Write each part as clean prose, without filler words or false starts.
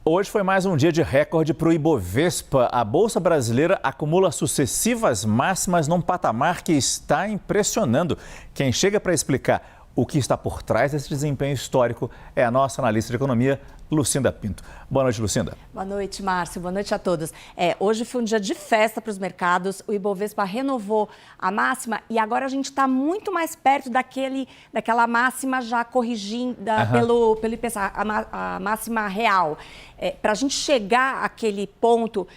Hoje foi mais um dia de recorde para o Ibovespa. A Bolsa Brasileira acumula sucessivas máximas num patamar que está impressionando. Quem chega para explicar o que está por trás desse desempenho histórico é a nossa analista de economia, Lucinda Pinto. Boa noite, Lucinda. Boa noite, Márcio. Boa noite a todos. Hoje foi um dia de festa para os mercados. O Ibovespa renovou a máxima e agora a gente está muito mais perto daquela máxima já corrigida pelo IPCA, a máxima real. Para a gente chegar àquele ponto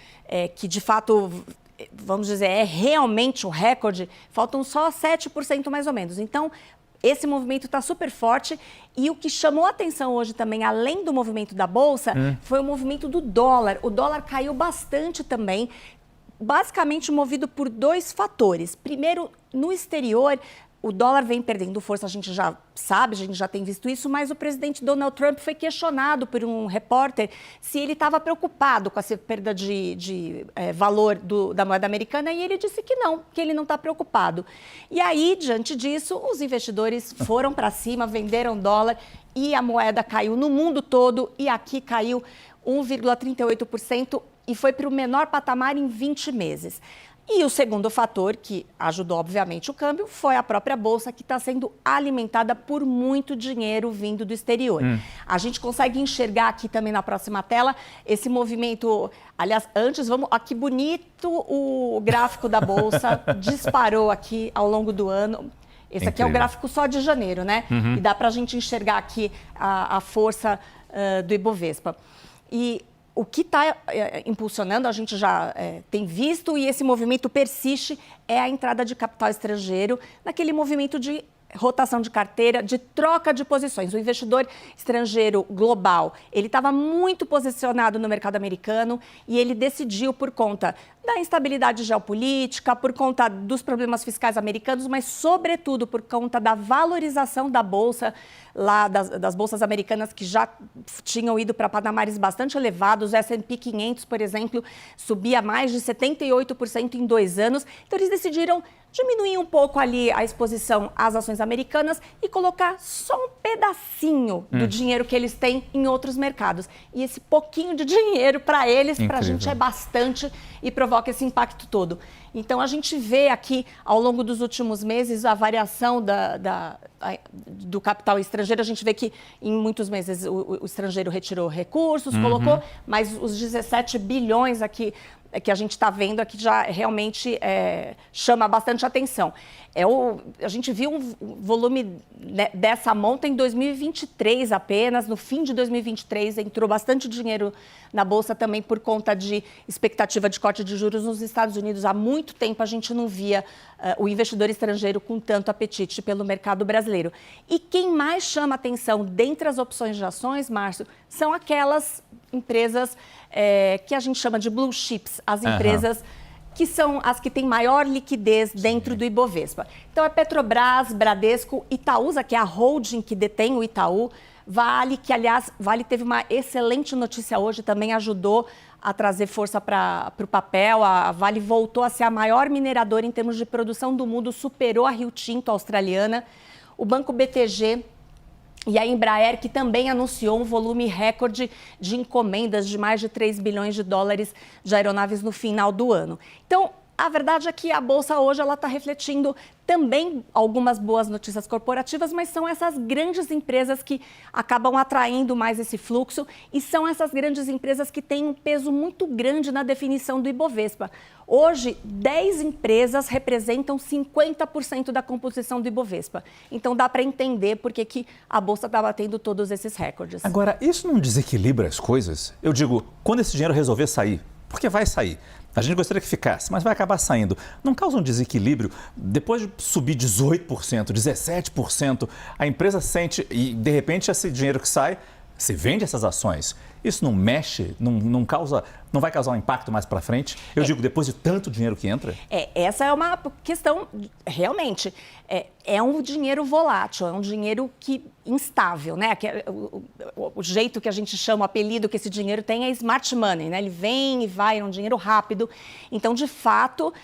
que, de fato, vamos dizer, é realmente o recorde, faltam só 7% mais ou menos. Então, esse movimento está super forte e o que chamou a atenção hoje também, além do movimento da Bolsa, foi o movimento do dólar. O dólar caiu bastante também, basicamente movido por dois fatores. Primeiro, no exterior, o dólar vem perdendo força, a gente já sabe, a gente já tem visto isso, mas o presidente Donald Trump foi questionado por um repórter se ele estava preocupado com essa perda de valor da moeda americana e ele disse que não, que ele não está preocupado. E aí, diante disso, os investidores foram para cima, venderam dólar e a moeda caiu no mundo todo e aqui caiu 1,38% e foi para o menor patamar em 20 meses. E o segundo fator, que ajudou, obviamente, o câmbio, foi a própria Bolsa, que está sendo alimentada por muito dinheiro vindo do exterior. A gente consegue enxergar aqui também na próxima tela esse movimento. Aliás, antes, vamos. Ó, que bonito o gráfico da Bolsa, disparou aqui ao longo do ano. Esse aqui é o gráfico só de janeiro, né? E dá para a gente enxergar aqui a força do Ibovespa. E o que está impulsionando, a gente já tem visto, e esse movimento persiste, é a entrada de capital estrangeiro naquele movimento de rotação de carteira, de troca de posições. O investidor estrangeiro global, ele estava muito posicionado no mercado americano e ele decidiu por conta da instabilidade geopolítica, por conta dos problemas fiscais americanos, mas sobretudo por conta da valorização da bolsa, lá das bolsas americanas que já tinham ido para patamares bastante elevados. O S&P 500, por exemplo, subia mais de 78% em 2 anos. Então eles decidiram diminuir um pouco ali a exposição às ações americanas e colocar só um pedacinho do dinheiro que eles têm em outros mercados. E esse pouquinho de dinheiro para eles, para a gente é bastante e provoca esse impacto todo. Então a gente vê aqui ao longo dos últimos meses a variação do capital estrangeiro. A gente vê que em muitos meses o estrangeiro retirou recursos, colocou, mas os 17 bilhões aqui que a gente está vendo aqui já realmente chama bastante atenção. A gente viu um volume dessa monta em 2023 apenas, no fim de 2023 entrou bastante dinheiro na Bolsa também por conta de expectativa de corte de juros nos Estados Unidos. Há muito tempo a gente não via o investidor estrangeiro com tanto apetite pelo mercado brasileiro. E quem mais chama atenção dentre as opções de ações, Márcio, são aquelas empresas que a gente chama de blue chips, as empresas que são as que têm maior liquidez dentro do Ibovespa. Então, é Petrobras, Bradesco, Itaúsa, que é a holding que detém o Itaú, Vale, que, aliás, Vale teve uma excelente notícia hoje, também ajudou a trazer força para o papel. A Vale voltou a ser a maior mineradora em termos de produção do mundo, superou a Rio Tinto, australiana. O Banco BTG e a Embraer, que também anunciou um volume recorde de encomendas de mais de 3 bilhões de dólares de aeronaves no final do ano. Então, a verdade é que a Bolsa hoje está refletindo também algumas boas notícias corporativas, mas são essas grandes empresas que acabam atraindo mais esse fluxo e são essas grandes empresas que têm um peso muito grande na definição do Ibovespa. Hoje, 10 empresas representam 50% da composição do Ibovespa. Então, dá para entender por que a Bolsa está batendo todos esses recordes. Agora, isso não desequilibra as coisas? Eu digo, quando esse dinheiro resolver sair, porque vai sair. A gente gostaria que ficasse, mas vai acabar saindo. Não causa um desequilíbrio? Depois de subir 18%, 17%, a empresa sente e, de repente, esse dinheiro que sai, se vende essas ações. Isso não mexe, não vai causar um impacto mais para frente? Eu digo, depois de tanto dinheiro que entra? Essa é uma questão, realmente, é um dinheiro volátil, é um dinheiro instável, né? O jeito que a gente chama, o apelido que esse dinheiro tem é smart money, né? Ele vem e vai, é um dinheiro rápido. Então, de fato,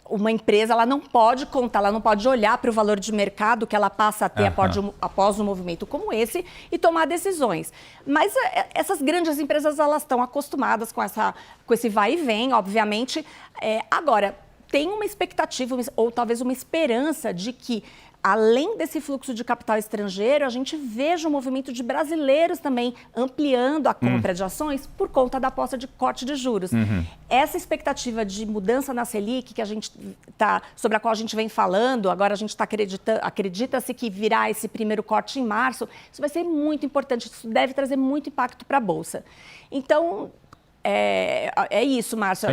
uma empresa ela não pode contar, ela não pode olhar para o valor de mercado que ela passa a ter após um movimento como esse e tomar decisões. Mas essas grandes empresas elas estão acostumadas com esse vai e vem, obviamente. Agora, tem uma expectativa ou talvez uma esperança de que, além desse fluxo de capital estrangeiro, a gente veja um movimento de brasileiros também ampliando a compra de ações por conta da aposta de corte de juros. Essa expectativa de mudança na Selic, sobre a qual a gente vem falando, agora a gente acredita-se que virá esse primeiro corte em março, isso vai ser muito importante, isso deve trazer muito impacto para a Bolsa. Então, é isso, Márcio.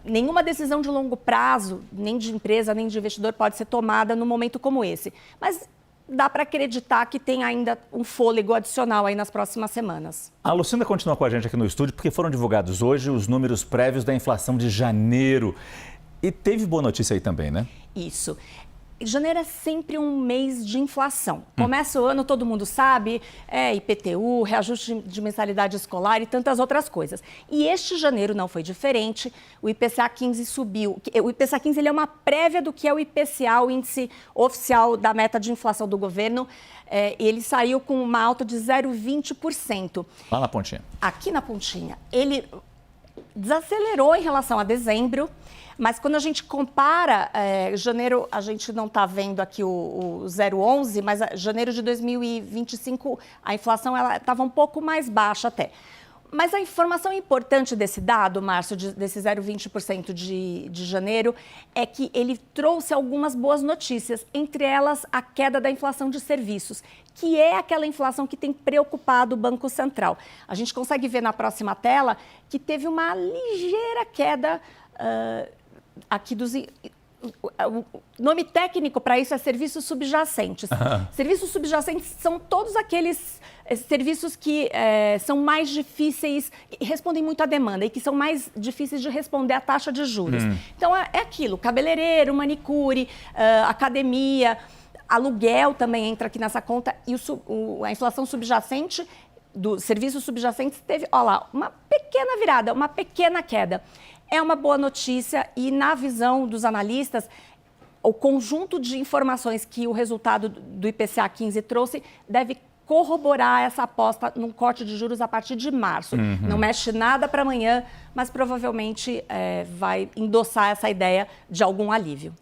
Nenhuma decisão de longo prazo, nem de empresa, nem de investidor, pode ser tomada num momento como esse. Mas dá para acreditar que tem ainda um fôlego adicional aí nas próximas semanas. A Lucinda continua com a gente aqui no estúdio, porque foram divulgados hoje os números prévios da inflação de janeiro. E teve boa notícia aí também, né? Isso. Janeiro é sempre um mês de inflação. Começa o ano, todo mundo sabe, IPTU, reajuste de mensalidade escolar e tantas outras coisas. E este janeiro não foi diferente, o IPCA 15 subiu. O IPCA 15 ele é uma prévia do que é o IPCA, o índice oficial da meta de inflação do governo. Ele saiu com uma alta de 0,20%. Lá na pontinha. Aqui na pontinha. Ele desacelerou em relação a dezembro. Mas quando a gente compara, janeiro, a gente não está vendo aqui o 0,11, mas janeiro de 2025, a inflação estava um pouco mais baixa até. Mas a informação importante desse dado, Márcio, desse 0,20% de janeiro, é que ele trouxe algumas boas notícias, entre elas a queda da inflação de serviços, que é aquela inflação que tem preocupado o Banco Central. A gente consegue ver na próxima tela que teve uma ligeira queda aqui dos... O nome técnico para isso é serviços subjacentes. Serviços subjacentes são todos aqueles serviços que são mais difíceis, respondem muito à demanda e que são mais difíceis de responder à taxa de juros. Então, é aquilo, cabeleireiro, manicure, academia, aluguel também entra aqui nessa conta e a inflação subjacente dos serviços subjacentes teve, olha lá, uma pequena virada, uma pequena queda. É uma boa notícia e, na visão dos analistas, o conjunto de informações que o resultado do IPCA 15 trouxe deve corroborar essa aposta num corte de juros a partir de março. Não mexe nada para amanhã, mas provavelmente vai endossar essa ideia de algum alívio.